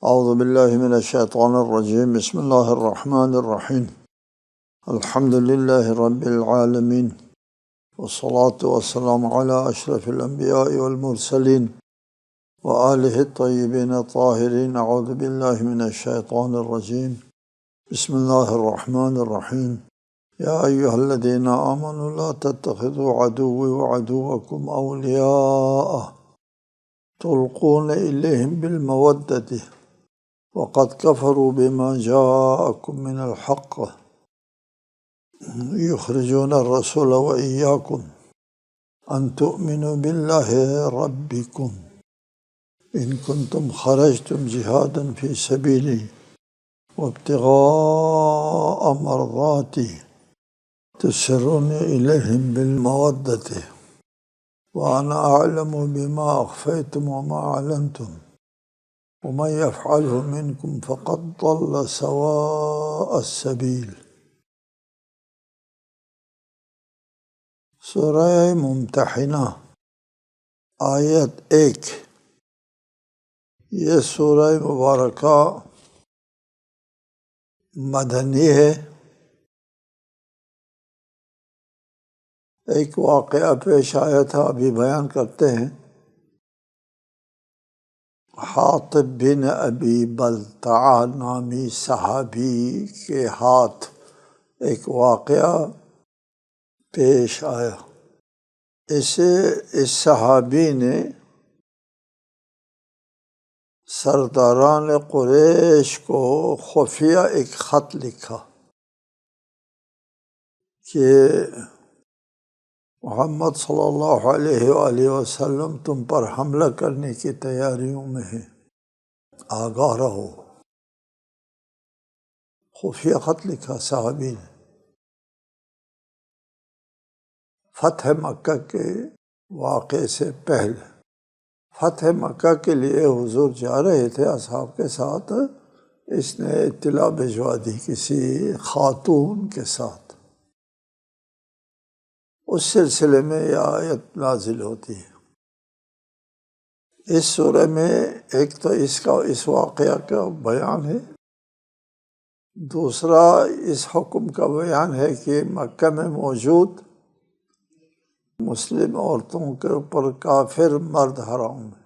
اعوذ باللہ من الشیطان الرجیم بسم اللہ الرحمن الرحیم الحمد للہ رب العالمین والصلاة والسلام علی اشرف الانبیاء والمرسلین وآلہ الطیبین الطاہرین اعوذ باللہ من الشیطان الرجیم بسم اللہ الرحمن الرحیم یا ایہا الذین آمنوا لا تتخذوا عدوی وعدوکم اولیاء تلقون الیہم بالمودۃ وقد كفروا بما جاءكم من الحق يخرجون الرسول وإياكم أن تؤمنوا بالله ربكم إن كنتم خرجتم جهادا في سبيلي وابتغاء مرضاتي تسرون إليهم بالمودة وأنا أعلم بما أخفيتم وما أعلنتم ومن يفعله منكم فقد ضل سواء السبيل۔ سورہ ممتحنہ آیت 1۔ یہ سورہ مبارکہ مدنی ہے۔ ایک واقعہ پیش آیا تھا، ابھی بیان کرتے ہیں۔ حاطب بن ابی بلتعہ نامی صحابی کے ہاتھ ایک واقعہ پیش آیا۔ اس صحابی نے سرداران قریش کو خفیہ ایک خط لکھا کہ محمد صلی اللہ علیہ وآلہ وسلم تم پر حملہ کرنے کی تیاریوں میں ہے، آگاہ رہو۔ خفیہ خط لکھا صحابی نے۔ فتح مکہ کے واقعے سے پہلے، فتح مکہ کے لیے حضور جا رہے تھے اصحاب کے ساتھ، اس نے اطلاع بھجوا دی کسی خاتون کے ساتھ۔ اس سلسلے میں یہ آیت نازل ہوتی ہے۔ اس سورہ میں ایک تو اس واقعہ کا بیان ہے، دوسرا اس حکم کا بیان ہے کہ مکہ میں موجود مسلم عورتوں کے اوپر کافر مرد حرام ہے،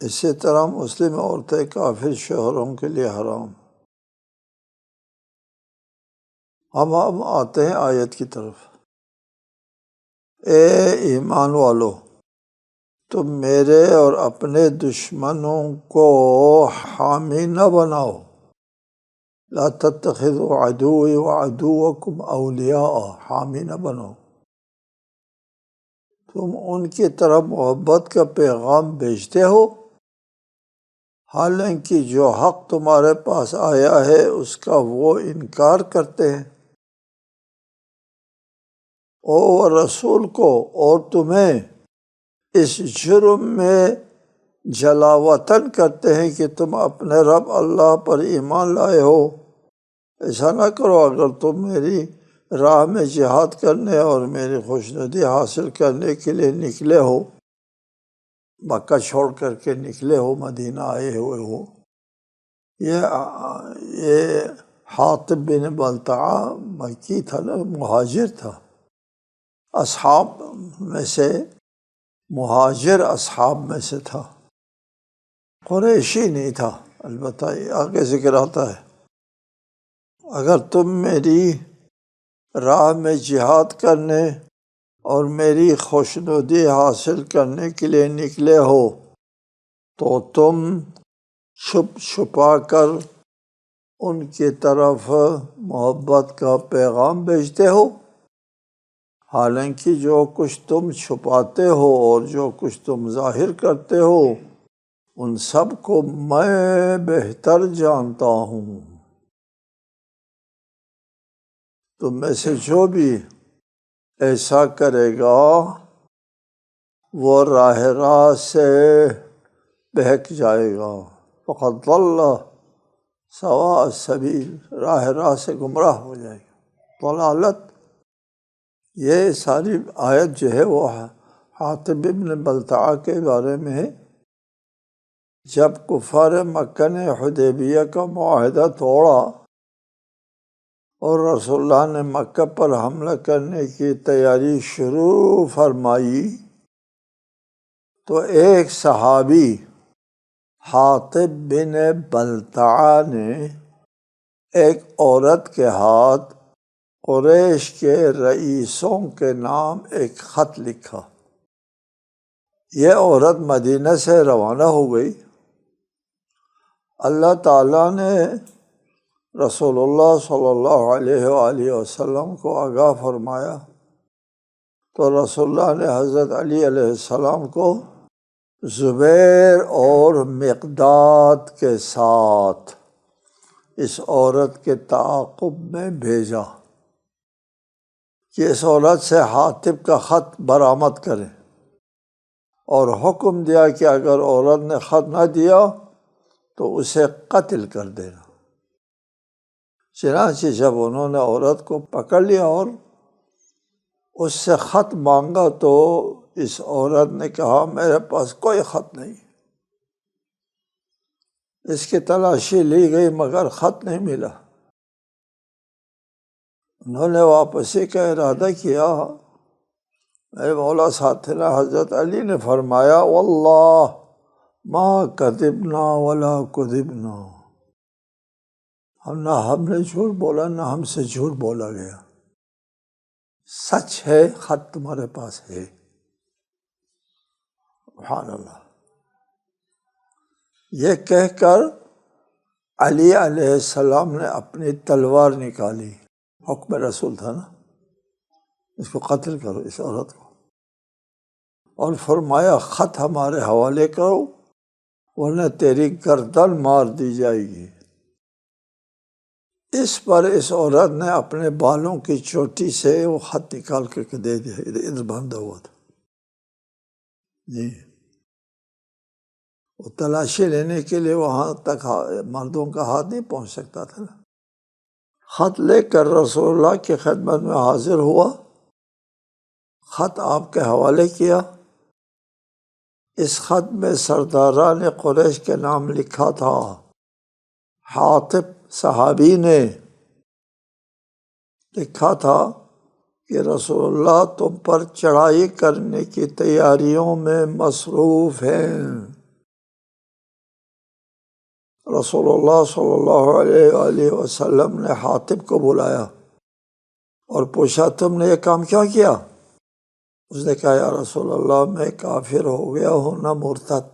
اسی طرح مسلم عورتیں کافر شوہروں کے لیے حرام۔ ہم آتے ہیں آیت کی طرف۔ اے ایمان والو، تم میرے اور اپنے دشمنوں کو حامی نہ بناؤ۔ لا تتخذوا عدوی وعدوکم اولیاء، حامی نہ بنو۔ تم ان کی طرف محبت کا پیغام بھیجتے ہو، حالانکہ جو حق تمہارے پاس آیا ہے اس کا وہ انکار کرتے ہیں، اور رسول کو، اور تمہیں اس جرم میں جلاوطن کرتے ہیں کہ تم اپنے رب اللہ پر ایمان لائے ہو۔ ایسا نہ کرو۔ اگر تم میری راہ میں جہاد کرنے اور میری خوشنودی حاصل کرنے کے لیے نکلے ہو، مکہ چھوڑ کر کے نکلے ہو، مدینہ آئے ہوئے ہو۔ یہ حاطب بن بلتعہ مکی تھا نا، مہاجر تھا، اصحاب میں سے، مہاجر اصحاب میں سے تھا، قریشی نہیں تھا۔ البتہ آگے ذکر آتا ہے، اگر تم میری راہ میں جہاد کرنے اور میری خوشنودی حاصل کرنے کے لیے نکلے ہو تو تم چھپ چھپا کر ان کی طرف محبت کا پیغام بھیجتے ہو، حالانکہ جو کچھ تم چھپاتے ہو اور جو کچھ تم ظاہر کرتے ہو ان سب کو میں بہتر جانتا ہوں۔ تم میں سے جو بھی ایسا کرے گا وہ راہ سے بہک جائے گا۔ فقد ضل سواء السبیل، راہ سے گمراہ ہو جائے گا۔ ضلالت، یہ ساری آیت جو ہے وہ حاطب بن بلتعہ کے بارے میں ہے جب کفار مکہ نے حدیبیہ کا معاہدہ توڑا اور رسول اللہ نے مکہ پر حملہ کرنے کی تیاری شروع فرمائی تو ایک صحابی حاطب بن بلتعہ نے ایک عورت کے ہاتھ قریش کے رئیسوں کے نام ایک خط لکھا۔ یہ عورت مدینہ سے روانہ ہو گئی۔ اللہ تعالیٰ نے رسول اللہ صلی اللہ علیہ وآلہ وسلم کو آگاہ فرمایا تو رسول اللہ نے حضرت علی علیہ السلام کو زبیر اور مقداد کے ساتھ اس عورت کے تعاقب میں بھیجا کہ اس عورت سے حاطب کا خط برآمد کرے، اور حکم دیا کہ اگر عورت نے خط نہ دیا تو اسے قتل کر دینا۔ چنانچہ جب انہوں نے عورت کو پکڑ لیا اور اس سے خط مانگا تو اس عورت نے کہا میرے پاس کوئی خط نہیں۔ اس کی تلاشی لی گئی مگر خط نہیں ملا۔ انہوں نے واپسی کا ارادہ کیا۔ میرے مولا ساتھنا حضرت علی نے فرمایا واللہ ما کذبنا ولا کذبنا، نہ ہم نے جھوٹ بولا نہ ہم سے جھوٹ بولا گیا، سچ ہے، خط تمہارے پاس ہے۔ سبحان اللہ۔ یہ کہہ کر علی علیہ السلام نے اپنی تلوار نکالی، حکم رسول تھا نا، اس کو قتل کرو اس عورت کو، اور فرمایا خط ہمارے حوالے کرو ورنہ تیری گردن مار دی جائے گی۔ اس پر اس عورت نے اپنے بالوں کی چوٹی سے وہ خط نکال کر کے دے دیا، ادھر باندھا ہوا تھا جی۔ وہ تلاشی لینے کے لیے وہاں تک مردوں کا ہاتھ نہیں پہنچ سکتا تھا نا۔ خط لے کر رسول اللہ کی خدمت میں حاضر ہوا، خط آپ کے حوالے کیا۔ اس خط میں سرداران قریش کے نام لکھا تھا۔ حاطب صحابی نے لکھا تھا کہ رسول اللہ تم پر چڑھائی کرنے کی تیاریوں میں مصروف ہیں۔ رسول اللہ صلی اللہ علیہ وآلہ وسلم نے حاطب کو بلایا اور پوچھا تم نے یہ کام کیا کیا؟ اس نے کہا یا رسول اللہ میں کافر ہو گیا ہوں نہ مرتد،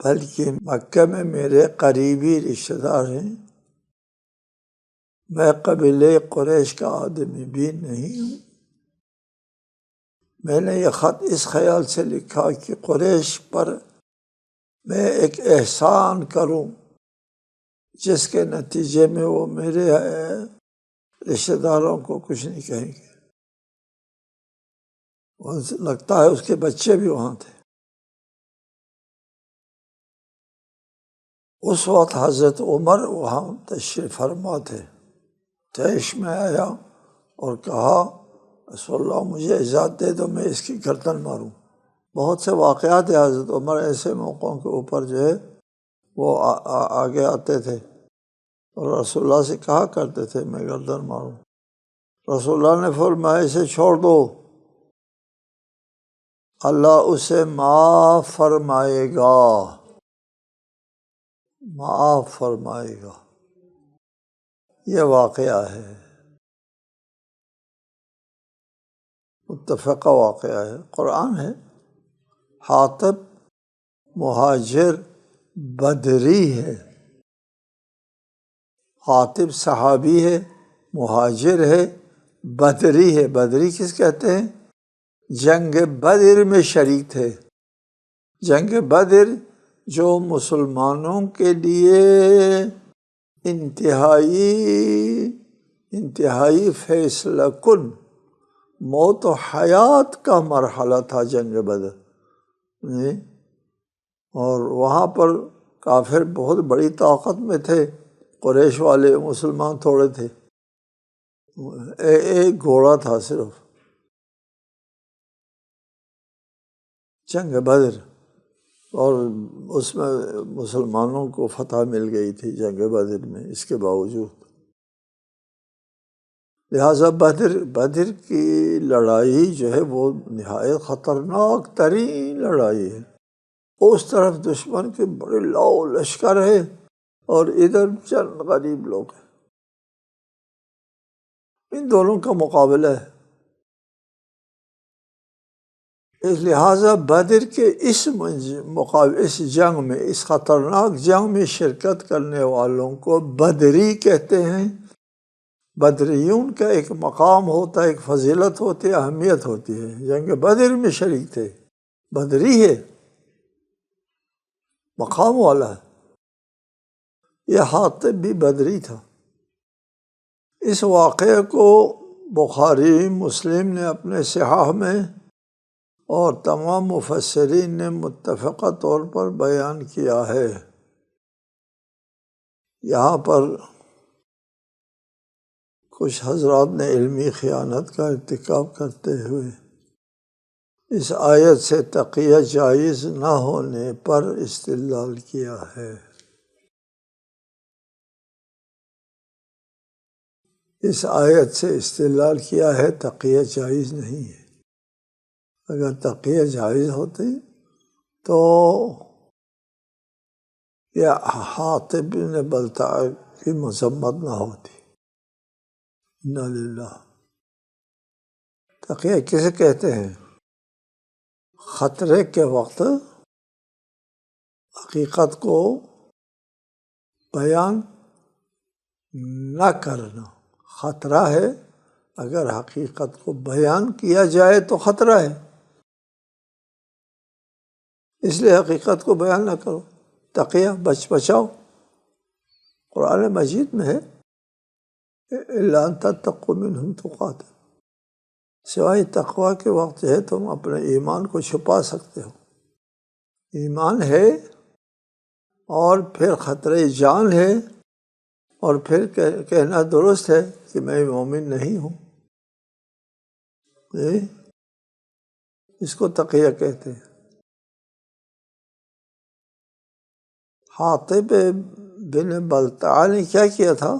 بلکہ مکہ میں میرے قریبی رشتہ دار ہیں، میں قبیلے قریش کا آدمی بھی نہیں ہوں۔ میں نے یہ خط اس خیال سے لکھا کہ قریش پر میں ایک احسان کروں جس کے نتیجے میں وہ میرے رشتہ داروں کو کچھ نہیں کہیں گے۔ لگتا ہے اس کے بچے بھی وہاں تھے۔ اس وقت حضرت عمر وہاں تشریف فرما تھے۔ طیش میں آیا اور کہا رسول اللہ مجھے اجازت دے دو میں اس کی گردن ماروں۔ بہت سے واقعات ہیں حضرت عمر ایسے موقعوں کے اوپر جو ہے وہ آگے آتے تھے اور رسول اللہ سے کہا کرتے تھے میں گردن ماروں۔ رسول اللہ نے فرمایا اسے چھوڑ دو، اللہ اسے معاف فرمائے گا، معاف فرمائے گا۔ یہ واقعہ ہے، متفقہ واقعہ ہے، قرآن ہے۔ حاطب مہاجر بدری ہے، حاطب صحابی ہے، مہاجر ہے، بدری ہے۔ بدری کس کہتے ہیں؟ جنگ بدر میں شریک تھے۔ جنگ بدر جو مسلمانوں کے لیے انتہائی فیصلہ کن موت و حیات کا مرحلہ تھا جنگ بدر، اور وہاں پر کافر بہت بڑی طاقت میں تھے، قریش والے، مسلمان تھوڑے تھے، ایک گھوڑا تھا صرف۔ جنگ بدر اور اس میں مسلمانوں کو فتح مل گئی تھی جنگ بدر میں، اس کے باوجود لہٰذا بدر کی لڑائی جو ہے وہ نہایت خطرناک ترین لڑائی ہے۔ اس طرف دشمن کے بڑے لاؤ لشکر ہے اور ادھر چند غریب لوگ ہیں، ان دونوں کا مقابلہ ہے۔ اس لہٰذا بدر کے اس جنگ میں، اس خطرناک جنگ میں شرکت کرنے والوں کو بدری کہتے ہیں۔ بدریون کا ایک مقام ہوتا ہے، ایک فضیلت ہوتی ہے، اہمیت ہوتی ہے۔ جنگ بدر میں شریک تھے، بدری ہے، مقام والا ہے۔ یہ حاطب بھی بدری تھا۔ اس واقعے کو بخاری مسلم نے اپنے صحاح میں اور تمام مفسرین نے متفقہ طور پر بیان کیا ہے۔ یہاں پر کچھ حضرات نے علمی خیانت کا ارتکاب کرتے ہوئے اس آیت سے تقیہ جائز نہ ہونے پر استدلال کیا ہے۔ اس آیت سے استدلال کیا ہے تقیہ جائز نہیں ہے۔ اگر تقیہ جائز ہوتی تو یہ حاطب بن بلتع کی مذمت نہ ہوتی۔ انا للہ۔ تقیہ کسے کہتے ہیں؟ خطرے کے وقت حقیقت کو بیان نہ کرنا خطرہ ہے۔ اگر حقیقت کو بیان کیا جائے تو خطرہ ہے، اس لیے حقیقت کو بیان نہ کرو، تقیہ بچاؤ۔ قرآن مجید میں ہے الا ان تتقوا منهم تقاۃ، سوائے تقوی کے وقت ہے تم اپنے ایمان کو چھپا سکتے ہو۔ ایمان ہے اور پھر خطرہ جان ہے اور پھر کہنا درست ہے کہ میں مومن نہیں ہوں، اس کو تقیہ کہتے ہیں۔ حاطب بن بلتع نے کیا کیا تھا؟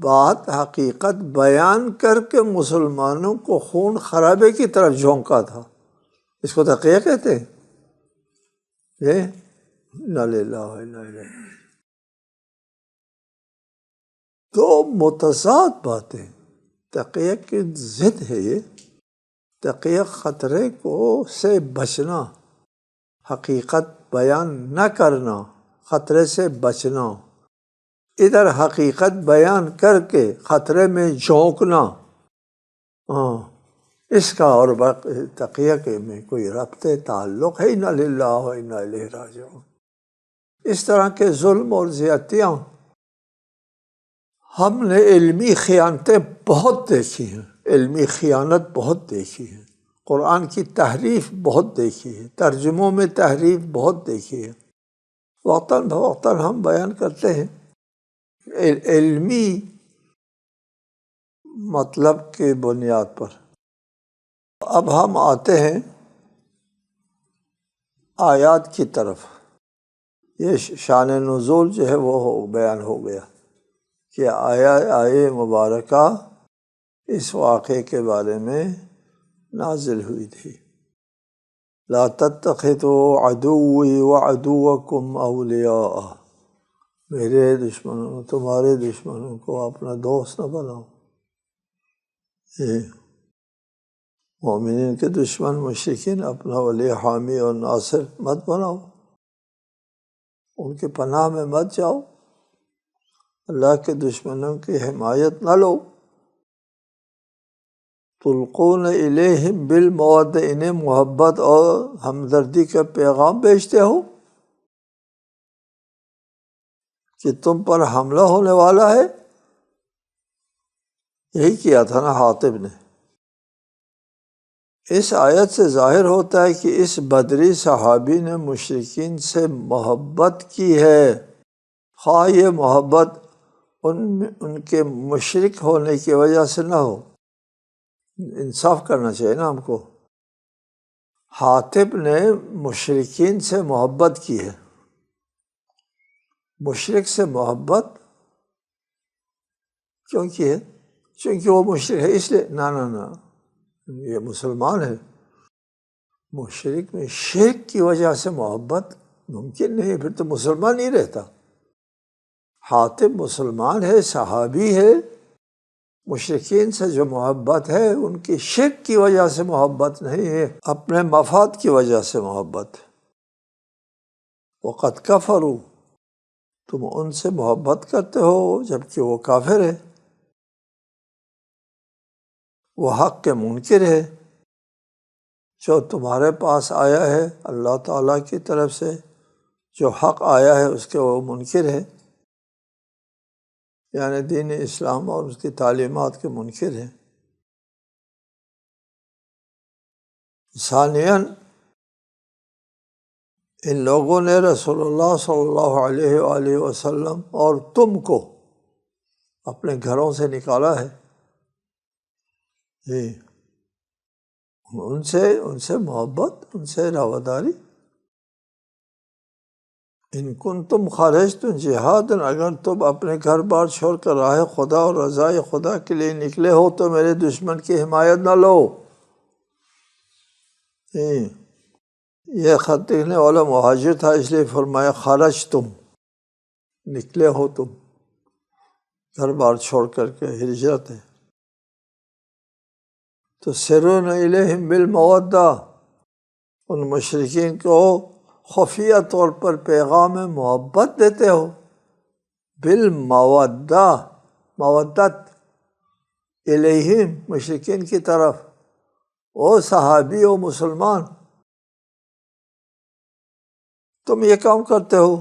بات حقیقت بیان کر کے مسلمانوں کو خون خرابے کی طرف جھونکا تھا، اس کو تقیہ کہتے ہیں۔ انا للہ و انا الیہ۔ دو متضاد باتیں، تقیہ کی ضد ہے یہ۔ تقیہ خطرے سے بچنا، حقیقت بیان نہ کرنا، خطرے سے بچنا۔ ادھر حقیقت بیان کر کے خطرے میں جھونکنا، اس کا اور تقیہ کے میں کوئی ربط تعلق ہے؟ انا للہ و انا الیہ راجعون۔ اس طرح کے ظلم اور زیادتیاں ہم نے علمی خیانتیں بہت دیکھی ہیں، علمی خیانت بہت دیکھی ہے، قرآن کی تحریف بہت دیکھی ہے، ترجموں میں تحریف بہت دیکھی ہے۔ وقتاً فوقتاً ہم بیان کرتے ہیں علمی مطلب کی بنیاد پر۔ اب ہم آتے ہیں آیات کی طرف۔ یہ شان نزول جو ہے وہ بیان ہو گیا کہ آیے مبارکہ اس واقعے کے بارے میں نازل ہوئی تھی۔ لا تتخذوا عدوی وعدوکم اولیاء، میرے دشمنوں تمہارے دشمنوں کو اپنا دوست نہ بناؤ۔ مومنین کے دشمن مشرکین اپنا ولی حامی اور ناصر مت بناؤ، ان کے پناہ میں مت جاؤ، اللہ کے دشمنوں کی حمایت نہ لو۔ تلقون الیہم بالمودہ، انہیں محبت اور ہمدردی کا پیغام بھیجتے ہو کہ تم پر حملہ ہونے والا ہے۔ یہی کیا تھا نا حاطب نے۔ اس آیت سے ظاہر ہوتا ہے کہ اس بدری صحابی نے مشرکین سے محبت کی ہے، خواہ یہ محبت ان کے مشرک ہونے کی وجہ سے نہ ہو۔ انصاف کرنا چاہیے نا ہم کو۔ حاطب نے مشرکین سے محبت کی ہے۔ مشرک سے محبت کیوں کی ہے؟ چونکہ وہ مشرک ہے اس لیے؟ نہ، یہ مسلمان ہے۔ مشرک میں شرک کی وجہ سے محبت ممکن نہیں، پھر تو مسلمان نہیں رہتا۔ حاطب مسلمان ہے، صحابی ہے، مشرکین سے جو محبت ہے ان کی شرک کی وجہ سے محبت نہیں ہے، اپنے مفاد کی وجہ سے محبت۔ وَقَدْ كَفَرُوا، تم ان سے محبت کرتے ہو جبکہ وہ کافر ہے، وہ حق کے منکر ہے۔ جو تمہارے پاس آیا ہے اللہ تعالیٰ کی طرف سے، جو حق آیا ہے اس کے وہ منکر ہے، یعنی دین اسلام اور اس کی تعلیمات کے منکر ہیں۔ ثانیاً ان لوگوں نے رسول اللہ صلی اللہ علیہ وآلہ وسلم اور تم کو اپنے گھروں سے نکالا ہے، جی، ان سے محبت، ان سے رواداری۔ ان کنتم خرجتم جہاد، اگر تم اپنے گھر بار چھوڑ کر راہ خدا اور رضائے خدا کے لیے نکلے ہو تو میرے دشمن کی حمایت نہ لو۔ یہ خط لکھنے والا مہاجر تھا، اس لیے فرمایا خرجتم، نکلے ہو تم، گھر بار چھوڑ کر کے، ہجرت ہے۔ تو سرون الیہم بالمودہ، ان مشرکین کو خفیہ طور پر پیغام محبت دیتے ہو، بالمودہ، مودت الیہم، مشرکین کی طرف، او صحابی و مسلمان تم یہ کام کرتے ہو۔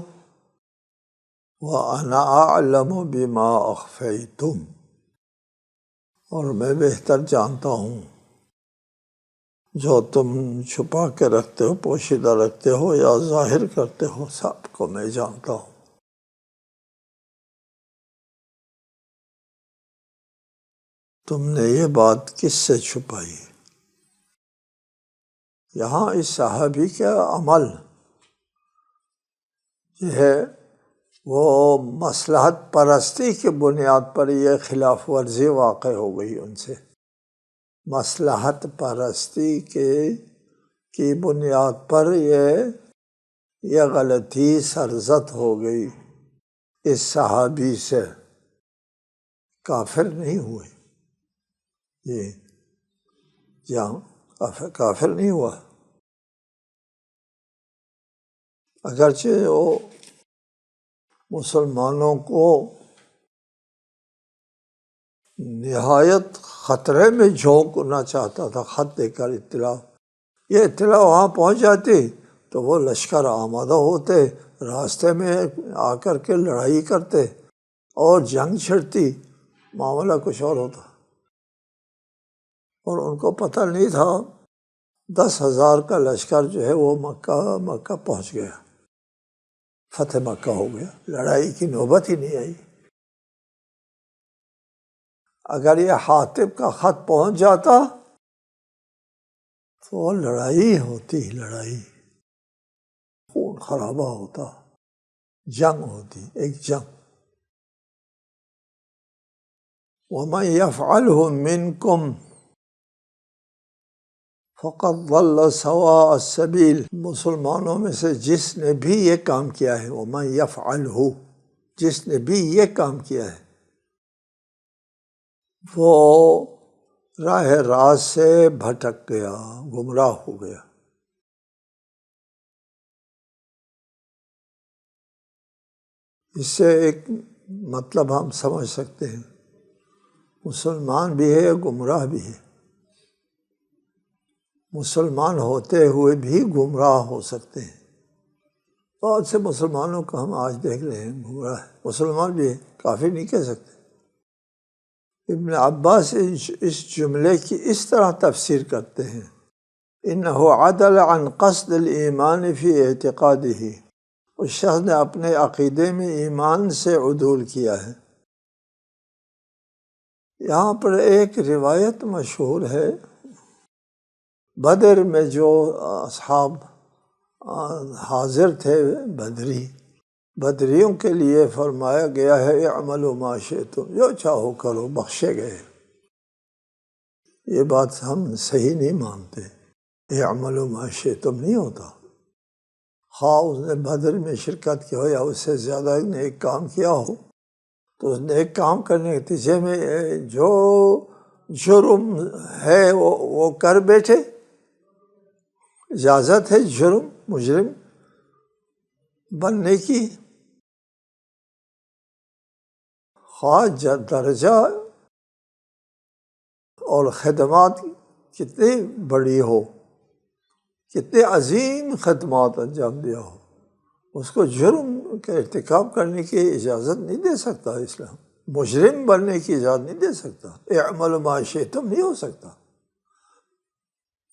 وَأَنَا أَعْلَمُ بِمَا أَخْفَيْتُمْ، اور میں بہتر جانتا ہوں جو تم چھپا کے رکھتے ہو، پوشیدہ رکھتے ہو یا ظاہر کرتے ہو، سب کو میں جانتا ہوں۔ تم نے یہ بات کس سے چھپائی؟ یہاں اس صحابی کا عمل یہ ہے، وہ مصلحت پرستی کی بنیاد پر یہ خلاف ورزی واقع ہو گئی ان سے، مصلحت پرستی کی بنیاد پر یہ غلطی سرزد ہو گئی اس صحابی سے، کافر نہیں ہوئے، کافر نہیں ہوا، اگرچہ وہ مسلمانوں کو نہایت خطرے میں جھونکنا چاہتا تھا، خط دے کر اطلاع، یہ اطلاع وہاں پہنچ جاتی تو وہ لشکر آمادہ ہوتے، راستے میں آ کر کے لڑائی کرتے اور جنگ چھڑتی، معاملہ کچھ اور ہوتا، اور ان کو پتہ نہیں تھا 10,000 کا لشکر جو ہے وہ مکہ پہنچ گیا، فتح مکہ ہو گیا، لڑائی کی نوبت ہی نہیں آئی۔ اگر یہ حاطب کا خط پہنچ جاتا تو لڑائی ہوتی، لڑائی، خون خرابہ ہوتا، جنگ ہوتی، ایک جنگ۔ وَمَن يَفْعَلْهُ مِنْكُمْ فَقَدْ ضَلَّ سَوَاءَ السَّبِيلِ، مسلمانوں میں سے جس نے بھی یہ کام کیا ہے، وَمَن يَفْعَلْهُ، جس نے بھی یہ کام کیا ہے، وہ راہ راست سے بھٹک گیا، گمراہ ہو گیا۔ اس سے ایک مطلب ہم سمجھ سکتے ہیں، مسلمان بھی ہے، گمراہ بھی ہے، مسلمان ہوتے ہوئے بھی گمراہ ہو سکتے ہیں۔ بہت سے مسلمانوں کو ہم آج دیکھ رہے ہیں گمراہ ہے، مسلمان بھی ہے، کافر نہیں کہہ سکتے۔ ابن عباس اس جملے کی اس طرح تفسیر کرتے ہیں، انہ عدل عن قصد الایمان فی اعتقادہ، اس شخص نے اپنے عقیدے میں ایمان سے عدول کیا ہے۔ یہاں پر ایک روایت مشہور ہے بدر میں جو اصحاب حاضر تھے بدریوں کے لیے فرمایا گیا ہے اعملوا ما شئتم، جو چاہو کرو، بخشے گئے۔ یہ بات ہم صحیح نہیں مانتے، اعملوا ما شئتم نہیں ہوتا۔ خواہ اس نے بدر میں شرکت کی ہو یا اس سے زیادہ نیک کام کیا ہو، تو اس نیک کام کرنے کے نتیجے میں جو جرم ہے وہ کر بیٹھے، اجازت ہے مجرم بننے کی، خواہ درجہ اور خدمات کتنی بڑی ہو، کتنے عظیم خدمات انجام دیا ہو، اس کو جرم کا ارتکاب کرنے کی اجازت نہیں دے سکتا اسلام، مجرم بننے کی اجازت نہیں دے سکتا، اعملوا ما شئتم نہیں ہو سکتا۔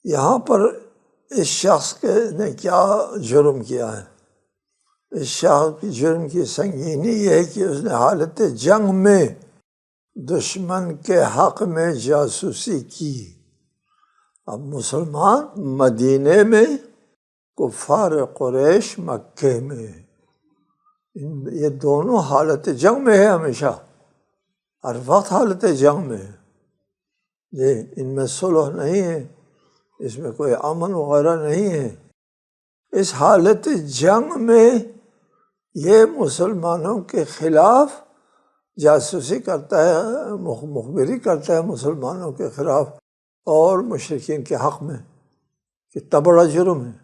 یہاں پر اس شخص نے کیا جرم کیا ہے؟ اس شخص کی جرم کی سنگینی یہ ہے کہ اس نے حالت جنگ میں دشمن کے حق میں جاسوسی کی۔ اب مسلمان مدینے میں، کفار قریش مکے میں، یہ دونوں حالت جنگ میں ہے، ہمیشہ ہر وقت حالت جنگ میں ہے۔ یہ ان میں صلح نہیں ہے، اس میں کوئی امن وغیرہ نہیں ہے۔ اس حالت جنگ میں یہ مسلمانوں کے خلاف جاسوسی کرتا ہے، مخبری کرتا ہے مسلمانوں کے خلاف اور مشرکین کے حق میں، کتنا بڑا جرم ہے۔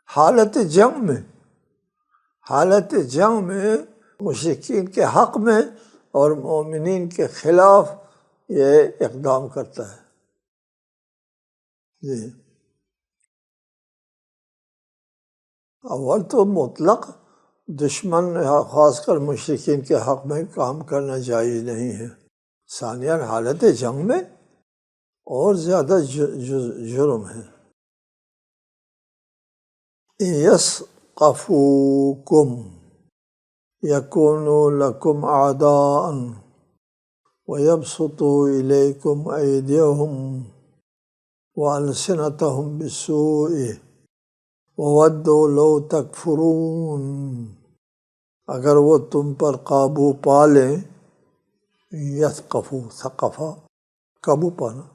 حالت جنگ میں مشرکین کے حق میں اور مومنین کے خلاف یہ اقدام کرتا ہے۔ جی اول تو مطلق دشمن خاص کر مشرکین کے حق میں کام کرنا جائز نہیں ہے، ثانیاً حالت جنگ میں اور زیادہ جرم ہے۔ یثقفوکم یکونوا لکم اعداء ویبسطوا الیکم ایدیہم والسنتہم بالسوء وودوا لو تکفرون، اگر وہ تم پر قابو پا لیں، یثقفو ثقفہ قابو پانا،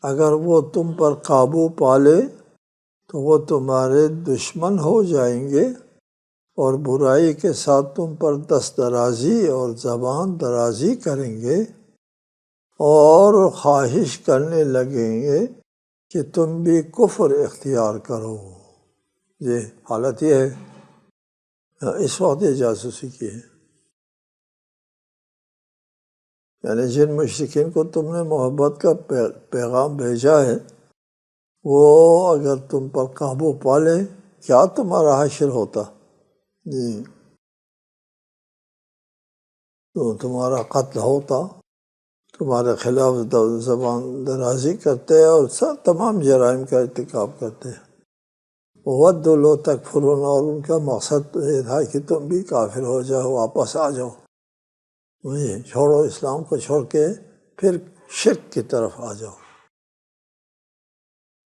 اگر وہ تم پر قابو پا لے تو وہ تمہارے دشمن ہو جائیں گے اور برائی کے ساتھ تم پر دست درازی اور زبان درازی کریں گے اور خواہش کرنے لگیں گے کہ تم بھی کفر اختیار کرو۔ یہ حالت یہ ہے، اس وقت یہ جاسوسی کی ہے، یعنی جن مشرکین کو تم نے محبت کا پیغام بھیجا ہے وہ اگر تم پر قابو پا لے، کیا تمہارا حشر ہوتا؟ جی تو تمہارا قتل ہوتا، تمہارے خلاف زبان درازی کرتے اور تمام جرائم کا ارتکاب کرتے۔ وَوَدُّوا لَوْ تَكْفُرُونَ، اور ان کا مقصد یہ تھا کہ تم بھی کافر ہو جاؤ، واپس آ جاؤ، چھوڑو اسلام کو، چھوڑ کے پھر شرک کی طرف آ جاؤ۔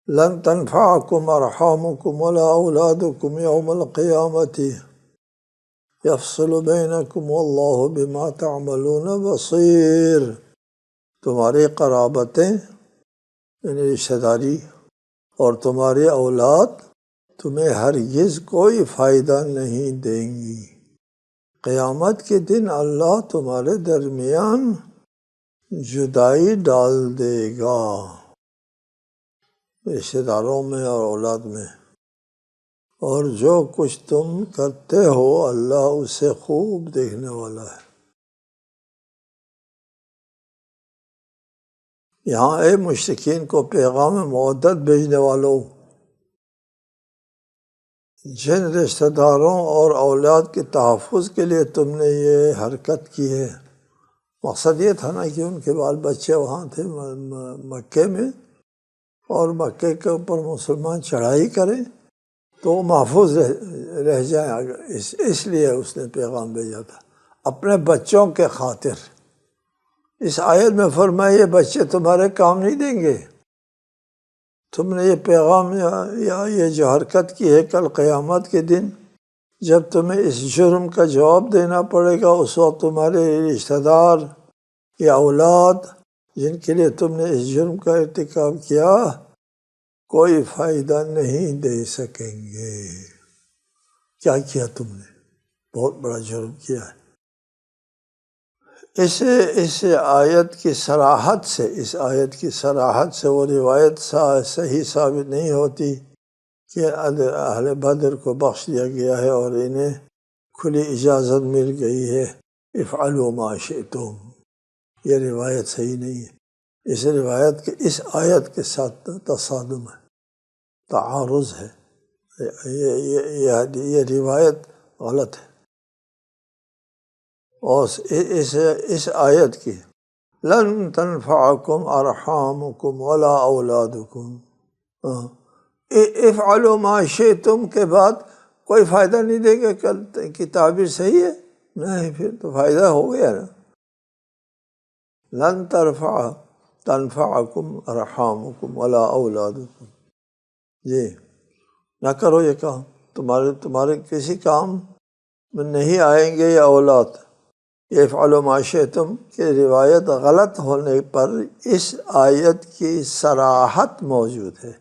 لَن تَنْفَعَكُمْ أَرْحَامُكُمْ وَلَا أَوْلَادُكُمْ يَوْمَ الْقِيَامَةِ يَفْصِلُ بَيْنَكُمْ وَاللَّهُ بِمَا تَعْمَلُونَ بَصِيرٌ، تمہاری قرابتیں یعنی رشتہ داری اور تمہاری اولاد تمہیں ہرگز کوئی فائدہ نہیں دیں گی، قیامت کے دن اللہ تمہارے درمیان جدائی ڈال دے گا، رشتہ داروں میں اور اولاد میں، اور جو کچھ تم کرتے ہو اللہ اسے خوب دیکھنے والا ہے۔ یہاں اے مشرکین کو پیغام مودت بھیجنے والوں، جن رشتہ داروں اور اولاد کے تحفظ کے لیے تم نے یہ حرکت کی ہے، مقصد یہ تھا نا کہ ان کے بال بچے وہاں تھے مکے میں، اور مکے کے اوپر مسلمان چڑھائی کریں تو وہ محفوظ رہ جائیں، اس لیے اس نے پیغام بھیجا تھا اپنے بچوں کے خاطر۔ اس آیت میں فرمایا یہ بچے تمہارے کام نہیں دیں گے، تم نے یہ پیغام یا یہ جو حرکت کی ہے کل قیامت کے دن جب تمہیں اس جرم کا جواب دینا پڑے گا، اس وقت تمہارے رشتہ دار یا اولاد جن کے لیے تم نے اس جرم کا ارتکاب کیا کوئی فائدہ نہیں دے سکیں گے۔ کیا کیا تم نے؟ بہت بڑا جرم کیا ہے۔ اس آیت کی صراحت سے وہ روایت صحیح ثابت نہیں ہوتی کہ اہل بدر کو بخش دیا گیا ہے اور انہیں کھلی اجازت مل گئی ہے، افعلوا ما شئتم۔ یہ روایت صحیح نہیں ہے۔ اس روایت کے اس آیت کے ساتھ تصادم ہے، تعارض ہے، یہ روایت غلط ہے۔ اور اس آیت کی لن تنفعکم ارحامکم ولا اولادکم، افعلوا ما شئتم کے بعد کوئی فائدہ نہیں دے گا کہ تعبیر صحیح ہے؟ نہیں، پھر تو فائدہ ہو گیا نا۔ لن تنفعکم ارحامکم ولا اولادکم، جی نہ کرو یہ کام، تمہارے کسی کام میں نہیں آئیں گے یا اولاد۔ یہ افعلوا ما شئتم کی روایت غلط ہونے پر اس آیت کی صراحت موجود ہے،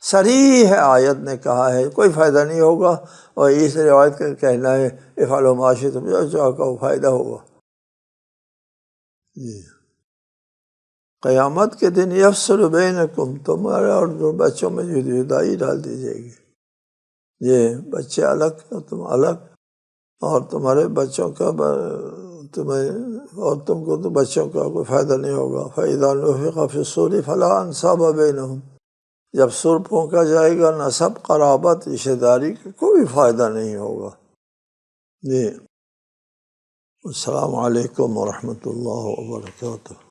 صریح ہے، آیت نے کہا ہے کوئی فائدہ نہیں ہوگا، اور اس روایت کا کہنا ہے افعلوا ما شئتم، جو کا فائدہ ہوگا۔ جی قیامت کے دن یفصل بینکم، تمہارے اور بچوں میں جدائی ڈال دی جائے گی۔ یہ بچے الگ اور تم الگ، اور تمہارے بچوں کا اور تم کو تو بچوں کا کوئی فائدہ نہیں ہوگا۔ فَإِذَا نُفِخَ فِي الصُّورِ فَلَا أَنْسَابَ بَيْنَهُمْ، جب سور پھونکا جائے گا نسب، قرابت، رشتہ داری کا کوئی فائدہ نہیں ہوگا۔ جی السلام علیکم ورحمۃ اللہ وبرکاتہ۔